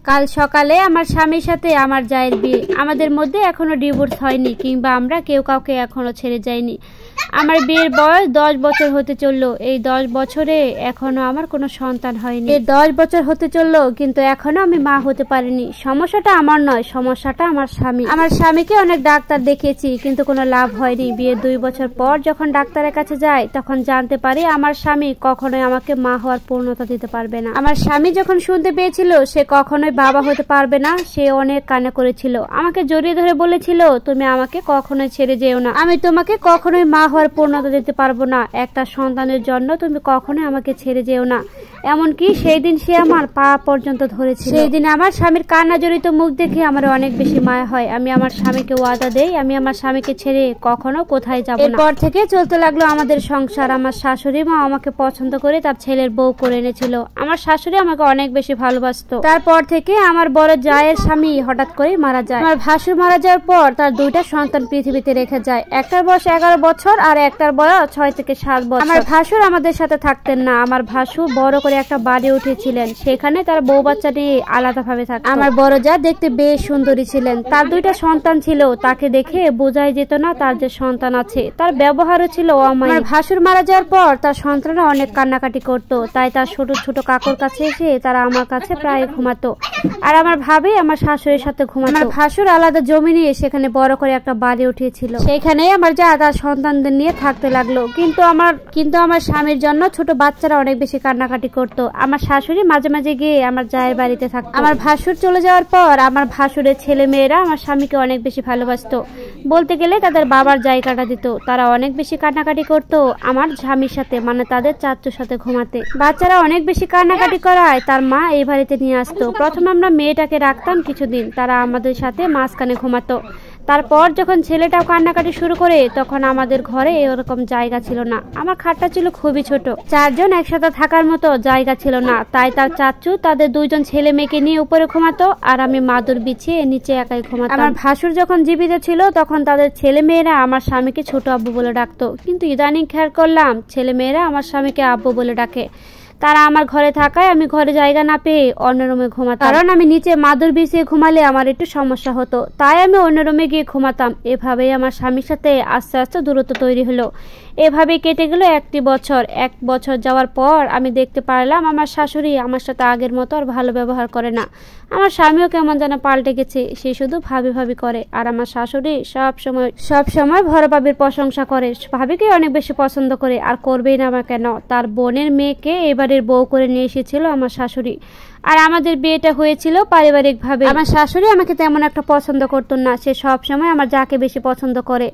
কাল সকালে আমার স্বামীর সাথে আমার জায়ের বিয়ে। আমাদের মধ্যে এখনো ডিভোর্স হয়নি, কিংবা আমরা কেউ কাউকে এখনো ছেড়ে যাইনি। আমার বিয়ের বয়স 10 বছর হতে চললো। এই 10 বছরে এখনো আমার কোনো সন্তান হয়নি। এই 10 বছর হতে চললো, কিন্তু এখনো আমি মা হতে পারিনি। সমস্যাটা আমার নয়, সমস্যাটা আমার স্বামী। আমার স্বামীকে অনেক ডাক্তার দেখিয়েছি, কিন্তু কোনো লাভ হয়নি। বিয়ের 2 বছর পর যখন ডাক্তারের কাছে যাই, তখন জানতে পারি আমার স্বামী কখনোই আমাকে মা হওয়ার পূর্ণতা দিতে পারবে না। আমার স্বামী যখন শুনতে পেয়েছিল সে কখনোই বাবা হতে পারবে না, সে অনেক কান্না করেছিল, আমাকে জড়িয়ে ধরে বলেছিল, তুমি আমাকে কখনোই ছেড়ে যেও না, আমি তোমাকে কখনোই মা হওয়ার পূর্ণতা দিতে পারবো না। একটা সন্তানের জন্য তুমি কখনোই আমাকে ছেড়ে যেও না। এমনকি সেই দিন সে আমার পা পর্যন্ত ধরেছিল। সেই দিন আমার স্বামীর কান্না জড়িত মুখ দেখে আমার অনেক বেশি মায়া হয়। আমি আমার স্বামীকে ওয়াদা দেই, আমি আমার স্বামীকে ছেড়ে কখনো কোথায় যাব না। এরপর থেকে চলতে লাগলো আমাদের সংসার। আমার শাশুড়ি মা আমাকে পছন্দ করে তার ছেলের বউ করে এনেছিল। আমার শাশুড়ি আমাকে অনেক বেশি ভালোবাসতো। তারপর থেকে আমার বড় জায়ের স্বামী হঠাৎ করে মারা যায়। আমার ভাসুর মারা যাওয়ার পর তার 2টা সন্তান পৃথিবীতে রেখে যায়। একটার বয়স 11 বছর আর একটার বয়স 6 থেকে 7 বছর। আমার ভাসুর আমাদের সাথে থাকতেন না। আমার ভাসু বড় করে একটা বাড়ি উঠেছিলেন, সেখানে তার বউ বাচ্চা নিয়ে আলাদাভাবে থাকত। আমার বড় যা দেখতে বেশ সুন্দরী ছিলেন। তার 2টা সন্তান ছিল, তাকে দেখে বোঝাই যেত না তার যে সন্তান আছে। তার ব্যবহারও ছিল অমায়িক। আমার ভাসুর মারা যাওয়ার পর তার সন্তানরা অনেক কান্নাকাটি করত, তাই তার ছোট ছোট কাকুর কাছে এসে তারা আমার কাছে প্রায় ঘুমাতো, আর আমার ভাবি আমার শাশুড়ির সাথে ঘুমাতো। আমার ভাসুর আলাদা জমি নিয়ে সেখানে বড় করে একটা বাড়ি উঠিয়েছিল, সেখানে আমার যা তার সন্তানদের নিয়ে থাকতে লাগলো। কিন্তু আমার স্বামীর জন্য ছোট বাচ্চারা অনেক বেশি কান্নাকাটি করতো। আমার শাশুড়ি মাঝে মাঝে গিয়ে আমার জায়ের বাড়িতে থাকতো। আমার ভাসুর চলে যাওয়ার পর আমার ভাসুরের ছেলে মেয়েরা আমার স্বামীকে অনেক বেশি ভালোবাসতো। বলতে গেলে তাদের বাবার জায়গাটা দিত। তারা অনেক বেশি কান্নাকাটি করতো আমার স্বামীর সাথে, মানে তাদের চাচুর সাথে ঘুমাতে। বাচ্চারা অনেক বেশি কান্নাকাটি করায় তার মা এই বাড়িতে নিয়ে আসতো। প্রথমে আমরা মেয়েটাকে রাখতাম কিছুদিন, তারা আমাদের সাথে মাঝখানে ঘুমাতো। তারপর যখন ছেলেটাও কান্নাকাটি শুরু করে, তখন আমাদের ঘরে এরকম জায়গা ছিল না। আমার খাটটা ছিল খুবই ছোট, 4 জন একসাথে থাকার মতো জায়গা ছিল না। তাই তার চাচু তাদের 2 জন ছেলে মেয়েকে নিয়ে উপরে ঘুমাতো, আর আমি মাদুর বিছিয়ে নিচে একাই ঘুমাতাম। আমার ভাসুর যখন জীবিত ছিল তখন তাদের ছেলে মেয়েরা আমার স্বামীকে ছোট আব্বু বলে ডাকতো, কিন্তু ইদানিং খেয়াল করলাম ছেলে মেয়েরা আমার স্বামীকে আব্বু বলে ডাকে। তারা আমার ঘরে থাকায় আমি ঘরে জায়গা না পেয়ে অন্য রুমে ঘুমাতাম, কারণ আমি নিচে মাদুর বিছিয়ে ঘুমালে আমার একটু সমস্যা হতো, তাই আমি অন্য রুমে গিয়ে ঘুমাতাম। এভাবেই আমার স্বামীর সাথে আস্তে আস্তে দূরত্ব তৈরি হলো। এভাবেই কেটে গেল 1 বছর। 1 বছর যাওয়ার পর আমি দেখতে পারলাম আমার শাশুড়ি আমার সাথে আগের মতো আর ভালো ব্যবহার করে না। আমার স্বামীও কেমন যেন পাল্টে গেছে, সে শুধু ভাবি ভাবি করে। আর আমার শাশুড়ি সব সময় বড় ভাবির প্রশংসা করে, ভাবিকে অনেক বেশি পছন্দ করে, আর করবেই না বা কেন। তার বোনের মেয়েকে এবারের বউ করে নিয়ে এসেছিল আমার শাশুড়ি, আর আমাদের বিয়েটা হয়েছিল পারিবারিক ভাবে। আমার শাশুড়ি আমাকে তেমন একটা পছন্দ করতো না, সে সব সময় আমার যাকে বেশি পছন্দ করে।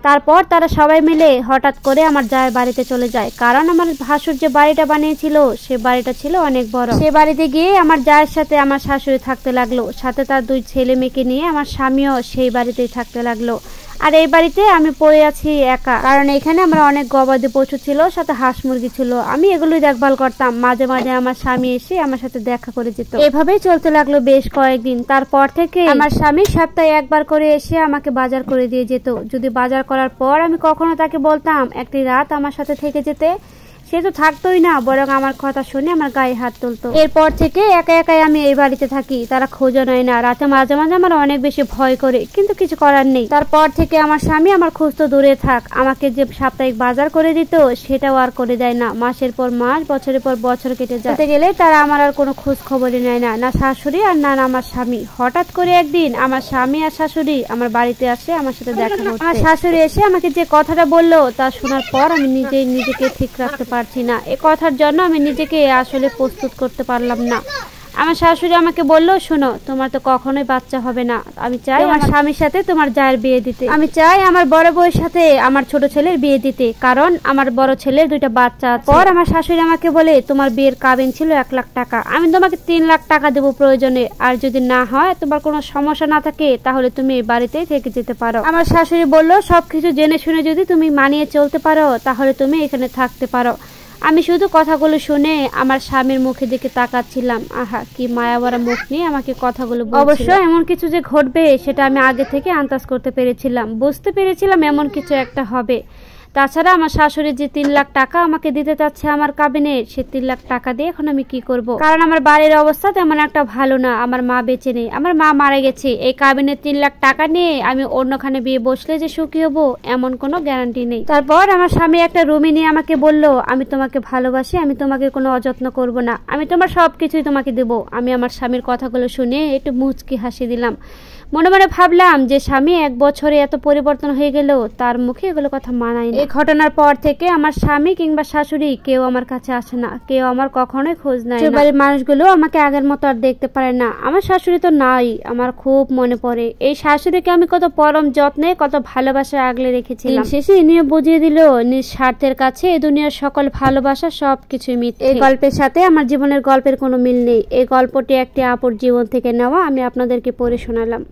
তারপর তারা সবাই মিলে হঠাৎ করে আমার জায়ের বাড়িতে চলে যায়, কারণ আমার ভাসুর যে বাড়িটা বানিয়েছিল সে বাড়িটা ছিল অনেক বড়। সে বাড়িতে গিয়ে আমার জায়ের সাথে আমার শাশুড়ি থাকতে লাগলো, সাথে তার 2 ছেলে মেয়েকে নিয়ে আমার স্বামীও সেই বাড়িতেই থাকতে লাগলো। আর এই বাড়িতে আমি পড়ে আছি একা, কারণ এখানে আমার অনেক গবাদি পশু ছিল, সাথে হাঁস মুরগি ছিল। আমি এগুলোই দেখভাল করতাম। মাঝে মাঝে আমার স্বামী এসে আমার সাথে দেখা করে যেত। এভাবেই চলতে লাগলো বেশ কয়েকদিন। তারপর থেকে আমার স্বামী সপ্তাহে 1 বার করে এসে আমাকে বাজার করে দিয়ে যেত। যদি বাজার করার পর আমি কখনো তাকে বলতাম একটি রাত আমার সাথে থেকে যেতে, সে তো থাকতোই না, বরং আমার কথা শুনে আমার গায়ে হাত তুলতো। এরপর থেকে একা একাই আমি এই বাড়িতে থাকি, তারা খোঁজও নেয় না। রাতে মাঝে মাঝে আমার অনেক বেশি ভয় করে, কিন্তু কিছু করার নেই। তারপর থেকে আমার স্বামী আমার খোঁজ তো দূরে থাক, আমাকে যে সাপ্তাহিক বাজার করে দিত সেটাও আর করে দেয় না। মাসের পর মাস, বছরের পর বছর কেটে যেতে গেলে তারা আমার আর কোনো খোঁজ খবরই নেয় না, না শাশুড়ি আর না আমার স্বামী। হঠাৎ করে একদিন আমার স্বামী আর শাশুড়ি আমার বাড়িতে আসে আমার সাথে দেখা করতে। আমার শাশুড়ি এসে আমাকে যে কথাটা বললো তা শোনার পর আমি নিজেকে ঠিক রাখতে পারছি না। এই কথার জন্য আমি নিজেকে আসলে প্রস্তুত করতে পারলাম না। আমার শাশুড়ি আমাকে বলল, শোনো, তোমার তো কখনোই বাচ্চা হবে না, আমি চাই আমার স্বামীর সাথে তোমার জায়ের বিয়ে দিতে। আমি চাই আমার বড় বউয়ের সাথে আমার ছোট ছেলের বিয়ে দিতে, কারণ আমার বড় ছেলের 2টা বাচ্চা আছে। পর আমার শাশুড়ি আমাকে বলে, তোমার বিয়ের কাবিন ছিল 1 লাখ টাকা, আমি তোমাকে 3 লাখ টাকা দেবো প্রয়োজনে, আর যদি না হয়, তোমার কোনো সমস্যা না থাকে, তাহলে তুমি এই বাড়িতেই থেকে যেতে পারো। আমার শাশুড়ি বলল, সবকিছু জেনে শুনে যদি তুমি মানিয়ে চলতে পারো তাহলে তুমি এখানে থাকতে পারো। আমি শুধু কথাগুলো শুনে আমার স্বামীর মুখের দিকে তাকাচ্ছিলাম। আহা, কি মায়াভরা মুখ নিয়ে আমাকে কথাগুলো বলছিল। অবশ্য এমন কিছু যে ঘটবে সেটা আমি আগে থেকে আন্দাজ করতে পেরেছিলাম, বুঝতে পেরেছিলাম এমন কিছু একটা হবে। তাছাড়া আমার শাশুড়ি যে 3 লাখ টাকা আমাকে দিতে চাচ্ছে আমার কাবিনে, সে 3 লাখ টাকা দিয়ে এখন আমি কি করব? কারণ আমার বাড়ির অবস্থা তেমন একটা ভালো না, আমার মা বেঁচে নেই, আমার মা মারা গেছে। এই কাবিনের 3 লাখ টাকা নিয়ে আমি অন্যখানে বিয়ে বসলে যে সুখী হব এমন কোনো গ্যারান্টি নেই। তারপর আমার স্বামী একটা রুমে নিয়ে আমাকে বলল, আমি তোমাকে ভালোবাসি, আমি তোমাকে কোনো অযত্ন করব না, আমি তোমার সবকিছুই তোমাকে দেব। আমি আমার স্বামীর কথাগুলো শুনে একটু মুচকি হাসি দিলাম। মনে মনে ভাবলাম যে স্বামী 1 বছরে এত পরিবর্তন হয়ে গেল, তার মুখে এগুলো কথা মানায় না। এই ঘটনার পর থেকে আমার স্বামী কিংবা শাশুড়ি কেউ আমার কাছে আসে না, কেউ আমার কখনোই খোঁজ নেয় না। বাড়ির মানুষগুলো আমাকে আগের মতো আর দেখতে পারে না। আমার শাশুড়ি তো নাই, আমার খুব মনে পড়ে। এই শাশুড়িকে আমি কত পরম যত্নে, কত ভালোবাসা আগলে রেখেছিলাম। শেষে ইনিও বুঝিয়ে দিল নিজ স্বার্থের কাছে এই দুনিয়ার সকল ভালোবাসা সবকিছুই মিথ্যে। এই গল্পের সাথে আমার জীবনের গল্পের কোনো মিল নেই। এই গল্পটি একটি আপুর জীবন থেকে নেওয়া, আমি আপনাদেরকে পড়ে শোনালাম।